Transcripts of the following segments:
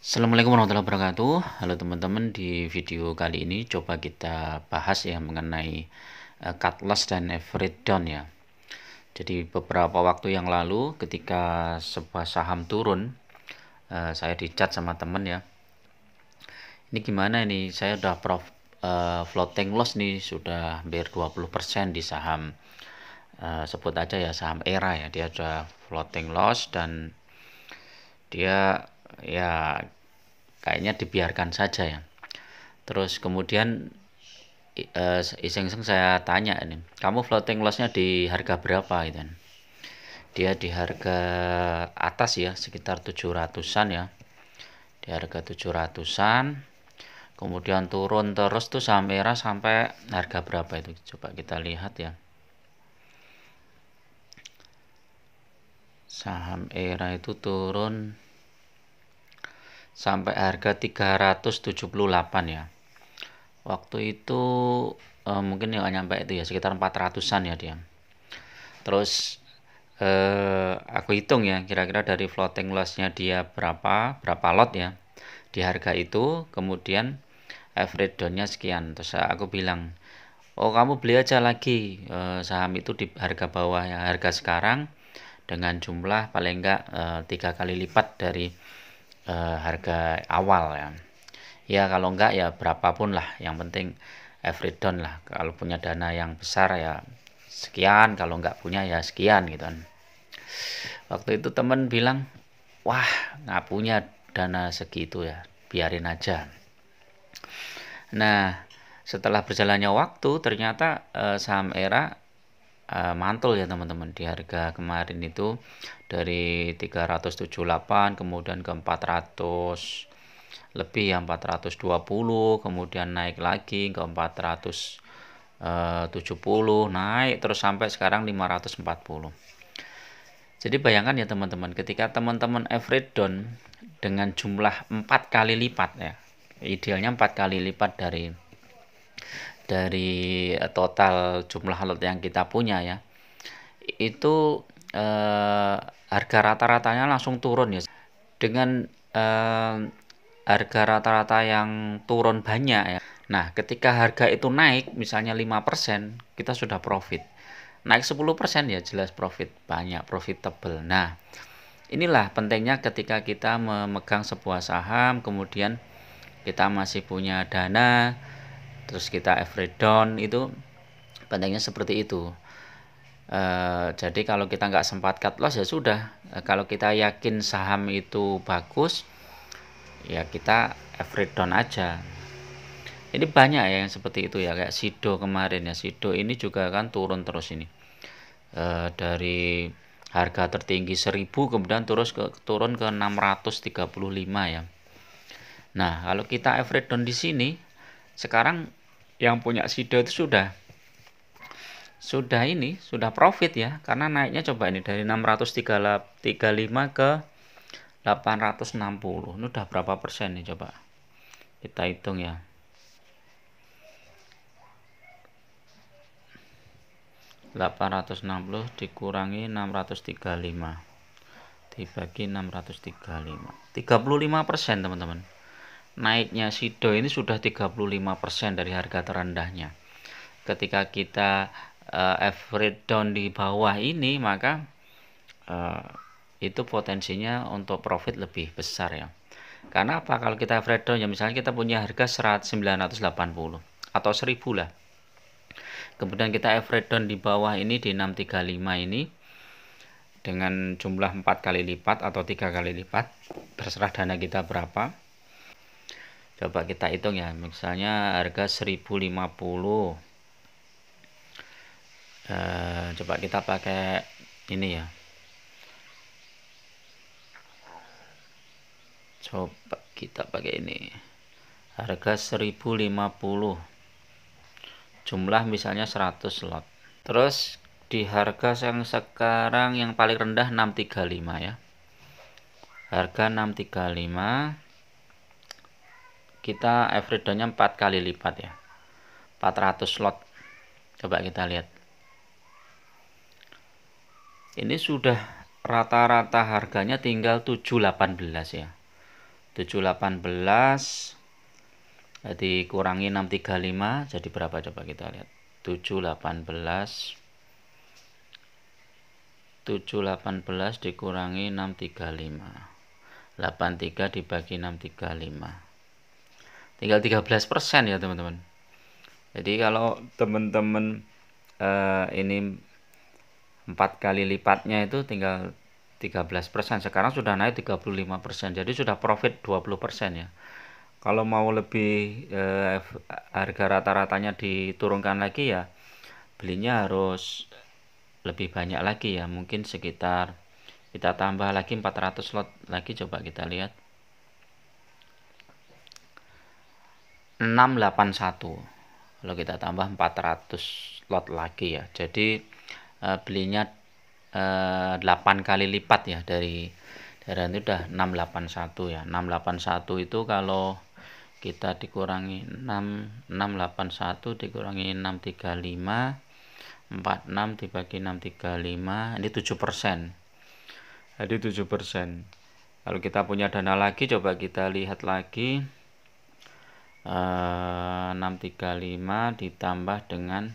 Assalamualaikum warahmatullahi wabarakatuh. Halo teman-teman, di video kali ini coba kita bahas ya mengenai cut loss dan average down ya. Jadi beberapa waktu yang lalu ketika sebuah saham turun, saya dicat sama temen ya. Ini gimana ini? Saya udah floating loss nih, sudah hampir 20% di saham. Sebut aja ya saham ERA ya. Dia sudah floating loss dan dia ya kayaknya dibiarkan saja ya. Terus kemudian iseng-iseng saya tanya ini, kamu floating lossnya di harga berapa gitu kan. Dia di harga atas ya, sekitar 700-an ya. Di harga 700-an. Kemudian turun terus tuh saham ERA sampai harga berapa itu? Coba kita lihat ya. Saham ERA itu turun sampai harga 378 ya. Waktu itu mungkin nggak nyampe itu ya, sekitar 400-an ya dia. Terus aku hitung ya, kira-kira dari floating lossnya dia berapa lot ya di harga itu, kemudian average downnya sekian. Terus aku bilang, oh kamu beli aja lagi saham itu di harga bawah ya, harga sekarang dengan jumlah paling enggak 3 kali lipat dari harga awal ya. Ya kalau enggak ya berapapun lah, yang penting average down lah. Kalau punya dana yang besar ya sekian, kalau enggak punya ya sekian gitu kan. Waktu itu temen bilang, wah nggak punya dana segitu ya, biarin aja. Nah setelah berjalannya waktu ternyata saham ERA mantul ya teman-teman, di harga kemarin itu dari 378 kemudian ke 400 lebih ya, 420, kemudian naik lagi ke 470, naik terus sampai sekarang 540. Jadi bayangkan ya teman-teman, ketika teman-teman average down dengan jumlah 4 kali lipat ya, idealnya 4 kali lipat dari total jumlah lot yang kita punya ya, itu harga rata-ratanya langsung turun ya. Dengan harga rata-rata yang turun banyak ya. Nah, ketika harga itu naik misalnya 5%, kita sudah profit. Naik 10% ya jelas profit, banyak, profitable. Nah, inilah pentingnya ketika kita memegang sebuah saham, kemudian kita masih punya dana, terus kita average down, itu pentingnya seperti itu. Jadi kalau kita nggak sempat cut loss ya sudah. Kalau kita yakin saham itu bagus, ya kita average down aja. Ini banyak ya yang seperti itu ya, kayak Sido kemarin ya. Sido ini juga kan turun terus ini. Dari harga tertinggi 1000 kemudian turun ke 635 ya. Nah, kalau kita average down di sini, sekarang yang punya Sido itu sudah profit ya, karena naiknya coba ini dari 635 ke 860. Ini udah berapa persen nih, coba kita hitung ya. 860 dikurangi 635 dibagi 635, 35% teman-teman. Naiknya Sido ini sudah 35% dari harga terendahnya. Ketika kita average down di bawah ini, maka itu potensinya untuk profit lebih besar ya. Karena apa? Kalau kita average down ya, misalnya kita punya harga 980 atau 1000 lah. Kemudian kita average down di bawah ini di 635 ini dengan jumlah 4 kali lipat atau 3 kali lipat, terserah dana kita berapa. Coba kita hitung ya, misalnya harga 1050. Coba kita pakai ini ya. Coba kita pakai ini. Harga 1050. Jumlah misalnya 100 slot. Terus di harga yang sekarang yang paling rendah 635 ya. Harga 635, kita average downnya 4 kali lipat ya. 400 slot. Coba kita lihat. Ini sudah rata-rata harganya tinggal 718 ya. 718 dikurangi 635 jadi berapa, coba kita lihat. 718 dikurangi 635, 83 dibagi 635, tinggal 13% ya teman-teman. Jadi kalau teman-teman ini 4 kali lipatnya itu tinggal 13%, sekarang sudah naik 35%, jadi sudah profit 20% ya. Kalau mau lebih harga rata-ratanya diturunkan lagi ya, belinya harus lebih banyak lagi ya, mungkin sekitar kita tambah lagi 400 lot lagi, coba kita lihat. 681, kalau kita tambah 400 lot lagi ya, jadi belinya 8 kali lipat ya dari itu udah 681 ya. 681 itu kalau kita dikurangi 681 dikurangi 635, 46 dibagi 635, ini 7%. Jadi 7%. Kalau kita punya dana lagi, coba kita lihat lagi. 635 ditambah dengan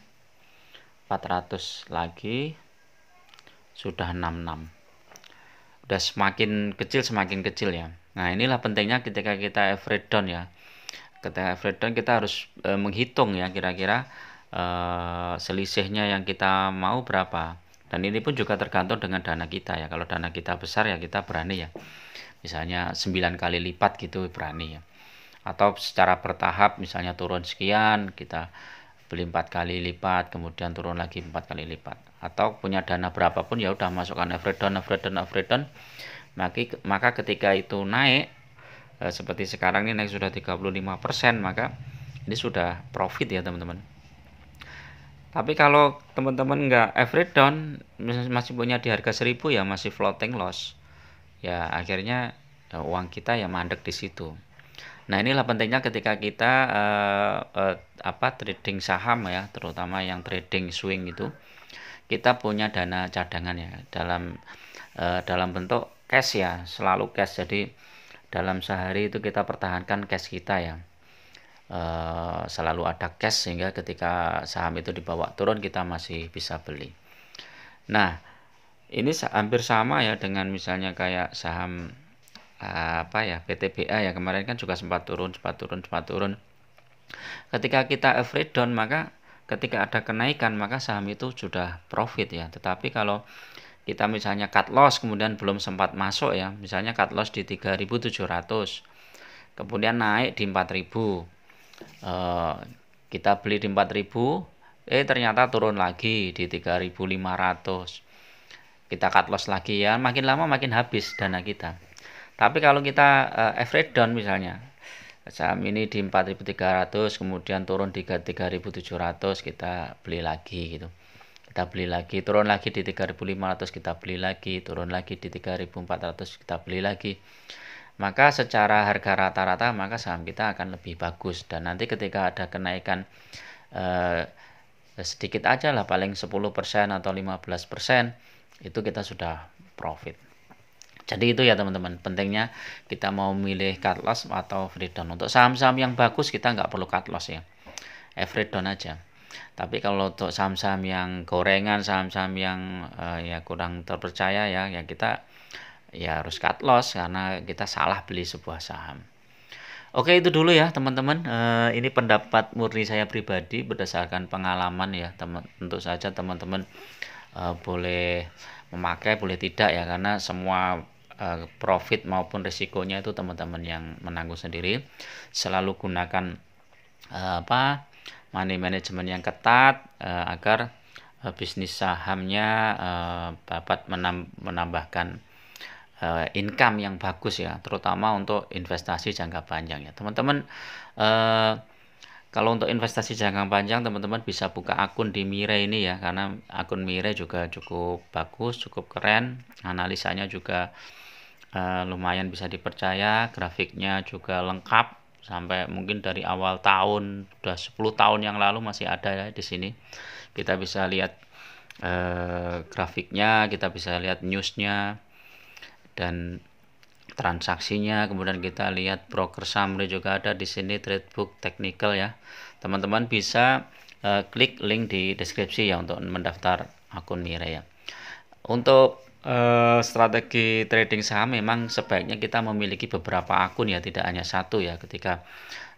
400 lagi sudah 66. Udah semakin kecil ya. Nah, inilah pentingnya ketika kita average down ya. Ketika average down kita harus menghitung ya, kira-kira selisihnya yang kita mau berapa. Dan ini pun juga tergantung dengan dana kita ya. Kalau dana kita besar ya kita berani ya. Misalnya 9 kali lipat gitu berani ya. Atau secara bertahap, misalnya turun sekian, kita beli 4 kali lipat, kemudian turun lagi 4 kali lipat. Atau punya dana berapapun ya udah masukkan average down. Maka ketika itu naik seperti sekarang ini naik sudah 35%, maka ini sudah profit ya teman-teman. Tapi kalau teman-teman nggak average down, masih punya di harga 1000 ya masih floating loss. Ya akhirnya uang kita ya mandek di situ. Nah, inilah pentingnya ketika kita trading saham ya, terutama yang trading swing itu, kita punya dana cadangan ya, dalam bentuk cash ya, selalu cash. Jadi dalam sehari itu kita pertahankan cash kita ya, selalu ada cash sehingga ketika saham itu dibawa turun kita masih bisa beli. Nah, ini hampir sama ya dengan misalnya kayak saham PTBA ya, kemarin kan juga sempat turun. Ketika kita average down, maka ketika ada kenaikan maka saham itu sudah profit ya. Tetapi kalau kita misalnya cut loss kemudian belum sempat masuk ya, misalnya cut loss di 3.700 kemudian naik di 4.000, kita beli di 4.000, ternyata turun lagi di 3.500, kita cut loss lagi ya, makin lama makin habis dana kita. Tapi kalau kita average down, misalnya saham ini di 4.300 kemudian turun di 3.700, kita beli lagi gitu. Kita beli lagi, turun lagi di 3.500, kita beli lagi, turun lagi di 3.400, kita beli lagi. Maka secara harga rata-rata maka saham kita akan lebih bagus, dan nanti ketika ada kenaikan sedikit aja lah, paling 10% atau 15%, itu kita sudah profit. Jadi itu ya teman-teman, pentingnya kita mau milih cut loss atau average down. Untuk saham-saham yang bagus kita nggak perlu cut loss ya, average down aja. Tapi kalau untuk saham-saham yang gorengan, saham-saham yang ya kurang terpercaya ya kita ya harus cut loss karena kita salah beli sebuah saham. Oke, itu dulu ya teman-teman. Ini pendapat murni saya pribadi berdasarkan pengalaman ya. Tentu saja teman-teman boleh memakai, boleh tidak ya, karena semua profit maupun risikonya itu teman-teman yang menanggung sendiri. Selalu gunakan money management yang ketat agar bisnis sahamnya dapat menambahkan income yang bagus ya, terutama untuk investasi jangka panjang ya teman-teman. Kalau untuk investasi jangka panjang teman-teman bisa buka akun di Mirai ini ya, karena akun Mirai juga cukup bagus, cukup keren, analisanya juga lumayan bisa dipercaya, grafiknya juga lengkap sampai mungkin dari awal tahun, udah 10 tahun yang lalu masih ada ya di sini. Kita bisa lihat grafiknya, kita bisa lihat newsnya, dan transaksinya, kemudian kita lihat broker summary juga ada di sini, trade book, technical ya. Teman-teman bisa klik link di deskripsi ya untuk mendaftar akun Mirai ya. Untuk strategi trading saham memang sebaiknya kita memiliki beberapa akun ya, tidak hanya satu ya. Ketika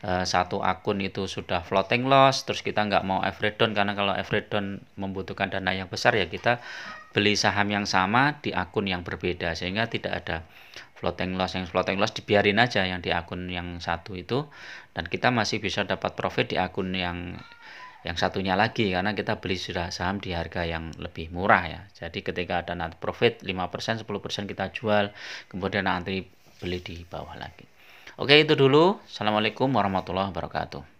satu akun itu sudah floating loss, terus kita nggak mau average down, karena kalau average down membutuhkan dana yang besar ya, kita beli saham yang sama di akun yang berbeda, sehingga tidak ada floating loss. Yang floating loss dibiarin aja yang di akun yang satu itu, dan kita masih bisa dapat profit di akun yang satunya lagi, karena kita beli sudah saham di harga yang lebih murah ya. Jadi ketika ada nanti profit 5%, 10% kita jual, kemudian nanti beli di bawah lagi. Oke, itu dulu. Assalamualaikum warahmatullahi wabarakatuh.